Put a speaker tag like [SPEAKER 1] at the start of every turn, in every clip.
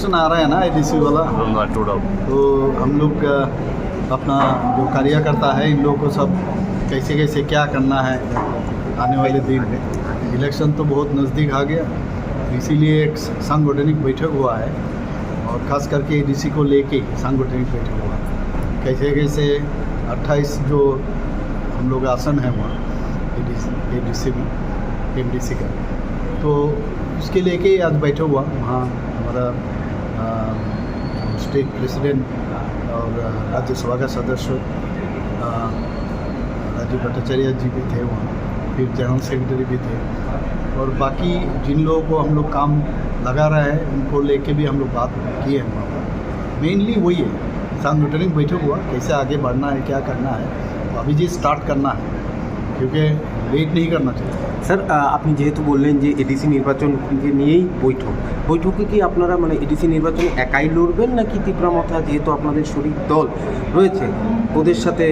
[SPEAKER 1] Election आ रहा है ना एडीसी वाला, तो हम लोग अपना जो कार्यकर्ता है इन लोगों को सब कैसे कैसे क्या करना है आने वाले दिन। इलेक्शन तो बहुत नज़दीक आ गया, इसीलिए एक सांगठनिक बैठक हुआ है और ख़ास करके एडीसी को लेके सांगठनिक बैठक हुआ है। कैसे कैसे 28 जो हम लोग आसन हैं वहाँ एडीसी में एमडीसी का, तो उसके लेके आज बैठा हुआ। वहाँ हमारा स्टेट प्रेसिडेंट और राज्यसभा का सदस्य राजीव भट्टाचार्य जी भी थे वहाँ, फिर जनरल सेक्रेटरी भी थे, और बाकी जिन लोगों को हम लोग काम लगा रहे हैं उनको लेके भी हम लोग बात किए हैं वहाँ पर। मेनली वही है, सांगठनिक बैठक हुआ, कैसे आगे बढ़ना है, क्या करना है, तो अभी जी स्टार्ट करना है क्योंकि वेट नहीं करना चाहिए।
[SPEAKER 2] স্যার আপনি যেহেতু বললেন যে এডিসি নির্বাচনকে নিয়েই বৈঠকে কি আপনারা মানে এডিসি নির্বাচনে একাই লড়বেন নাকি তীব্রমাত্রা যেহেতু আপনাদের শরিক দল রয়েছে ওদের সাথে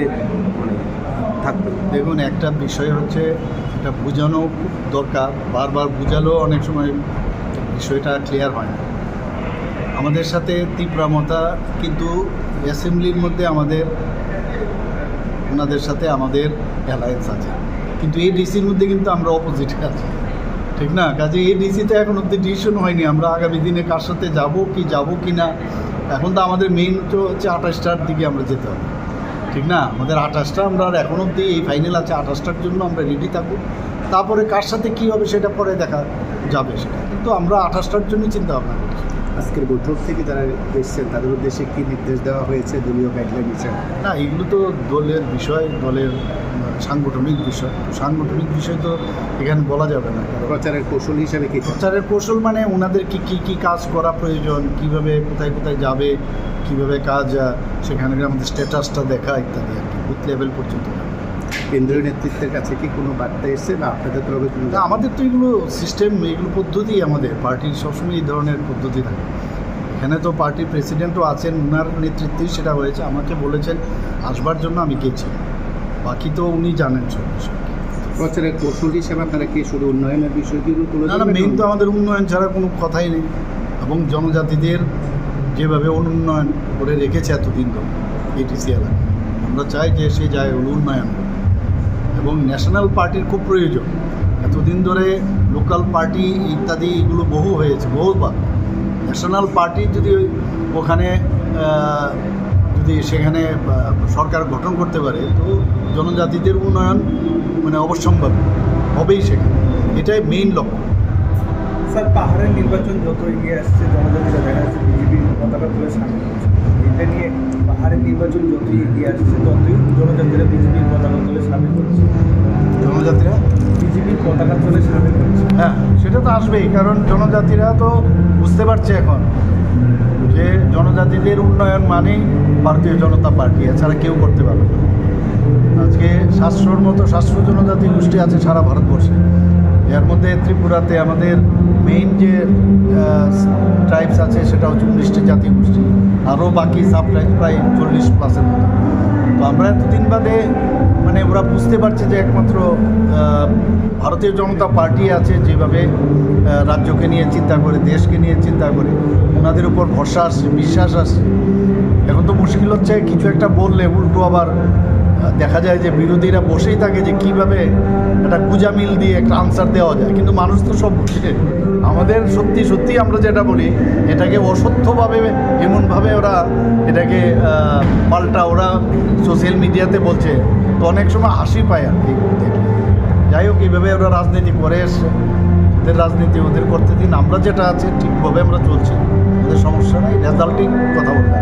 [SPEAKER 2] মানে থাকবেন?
[SPEAKER 1] দেখুন, একটা বিষয় হচ্ছে এটা বোঝানো খুব দরকার, বারবার বোঝালেও অনেক সময় বিষয়টা ক্লিয়ার হয় না। আমাদের সাথে তীব্রমতা কিন্তু অ্যাসেম্বলির মধ্যে ওনাদের সাথে আমাদের অ্যালায়েন্স আছে, কিন্তু এই ডিসির মধ্যে কিন্তু আমরা অপোজিটে আছি, ঠিক না? কাজে এই ডিসিতে এখন অব্দি ডিসিশন হয়নি আমরা আগামী দিনে কার সাথে যাব কি না। এখন তো আমাদের মেইন তো হচ্ছে 28টার দিকে আমরা যেতে হবে, ঠিক না? আমাদের 28টা আমরা আর এখন অব্দি এই ফাইনাল আছে, 28টার জন্য আমরা রেডি থাকবো। তারপরে কার সাথে কী হবে সেটা পরে দেখা যাবে, সেটা কিন্তু আমরা 28টার জন্যই চিন্তা ভাবনা করছি।
[SPEAKER 3] আজকের বৈঠক থেকে যারা এসছেন তাদের উদ্দেশ্যে কী নির্দেশ দেওয়া হয়েছে দলীয় গাইডলাইন হিসেবে?
[SPEAKER 1] না, এগুলো তো দলের বিষয়, দলের সাংগঠনিক বিষয় তো এখানে বলা যাবে না।
[SPEAKER 3] প্রচারের কৌশল হিসাবে কি?
[SPEAKER 1] প্রচারের কৌশল মানে ওনাদের কী কাজ করা প্রয়োজন, কিভাবে কোথায় যাবে, কিভাবে কাজ, সেখানে আমাদের স্ট্যাটাসটা দেখা ইত্যাদি আর কি, বুথ লেভেল পর্যন্ত।
[SPEAKER 3] কেন্দ্রীয় নেতৃত্বের কাছে কি কোনো বার্তা এসছে না আপনাদের তরফে?
[SPEAKER 1] আমাদের তো এগুলো সিস্টেম, এগুলো পদ্ধতি, আমাদের পার্টির সবসময় এই ধরনের পদ্ধতি থাকে। এখানে তো পার্টির প্রেসিডেন্টও আছেন, ওনার নেতৃত্বেই সেটা হয়েছে। আমাকে বলেছেন আসবার জন্য, আমি গেছি, বাকি তো উনি জানেন সব বিষয়।
[SPEAKER 3] প্রচারের কৌশল হিসেবে আপনারা কি শুধু উন্নয়নের বিষয়গুলো তুলে
[SPEAKER 1] না, মেইন তো আমাদের উন্নয়ন ছাড়া কোনো কথাই নেই, এবং জনজাতিদের যেভাবে উন্নয়ন করে রেখেছে এতদিন ধরে এডিসি এলাকায়, আমরা চাই যে সে যায় উন্নয়ন, এবং ন্যাশনাল পার্টির খুব প্রয়োজন। এতদিন ধরে লোকাল পার্টি ইত্যাদি এগুলো বহু হয়েছে, বহুবার। ন্যাশনাল পার্টি যদি ওখানে যদি সেখানে সরকার গঠন করতে পারে, তো জনজাতিদের উন্নয়ন মানে অবশ্যম্ভাবী হবেই সেখানে, এটাই মেইন লক্ষ্য।
[SPEAKER 4] স্যার, পাহাড়ের নির্বাচন যত এগিয়ে আসছে জনজাতিরা দেখা যাচ্ছে বিজেপির পতাকা তুলে সামিল হচ্ছে, এটা নিয়ে পাহাড়ের নির্বাচন যতই এগিয়ে আসছে ততই জনজাতিরা বিজেপির পতাকা তুলে সামিল হচ্ছে।
[SPEAKER 1] জনজাতিরা
[SPEAKER 4] বিজেপির পতাকা তুলে সামিল হচ্ছে,
[SPEAKER 1] হ্যাঁ, সেটা তো আসবেই, কারণ জনজাতিরা তো বুঝতে পারছে এখন যে জনজাতিদের উন্নয়ন মানেই ভারতীয় জনতা পার্টি, এছাড়া কেউ করতে পারবে না। আজকে 700-র মতো 700 জনজাতি গোষ্ঠী আছে সারা ভারতবর্ষে, এর মধ্যে ত্রিপুরাতে আমাদের মেইন যে ট্রাইবস আছে সেটা হচ্ছে 19টি জাতি গোষ্ঠী, আরও বাকি সাব ট্রাইবস প্রায় 40+-এর মতো। তো আমরা এতদিন বাদে মানে ওরা বুঝতে পারছে যে একমাত্র ভারতীয় জনতা পার্টি আছে যেভাবে রাজ্যকে নিয়ে চিন্তা করে, দেশকে নিয়ে চিন্তা করে, ওনাদের উপর ভরসা আসছে, বিশ্বাস আসছে। এখন তো মুশকিল হচ্ছে কিছু একটা বললে উল্টো আবার দেখা যায় যে বিরোধীরা বসেই থাকে যে কীভাবে একটা কুজামিল দিয়ে একটা আনসার দেওয়া যায়, কিন্তু মানুষ তো সব বুঝে। আমাদের সত্যি আমরা যেটা বলি এটাকে অসত্যভাবে এমনভাবে ওরা এটাকে পাল্টা ওরা সোশ্যাল মিডিয়াতে বলছে, তো অনেক সময় হাসি পায় আর কি দেখলে। যাই হোক, এইভাবে ওরা রাজনীতি করে এসছে, ওদের রাজনীতি ওদের করতে দিন, আমরা যেটা আছে ঠিকভাবে আমরা চলছি, ওদের সমস্যা নেই, রেজাল্টিং কথা বলতে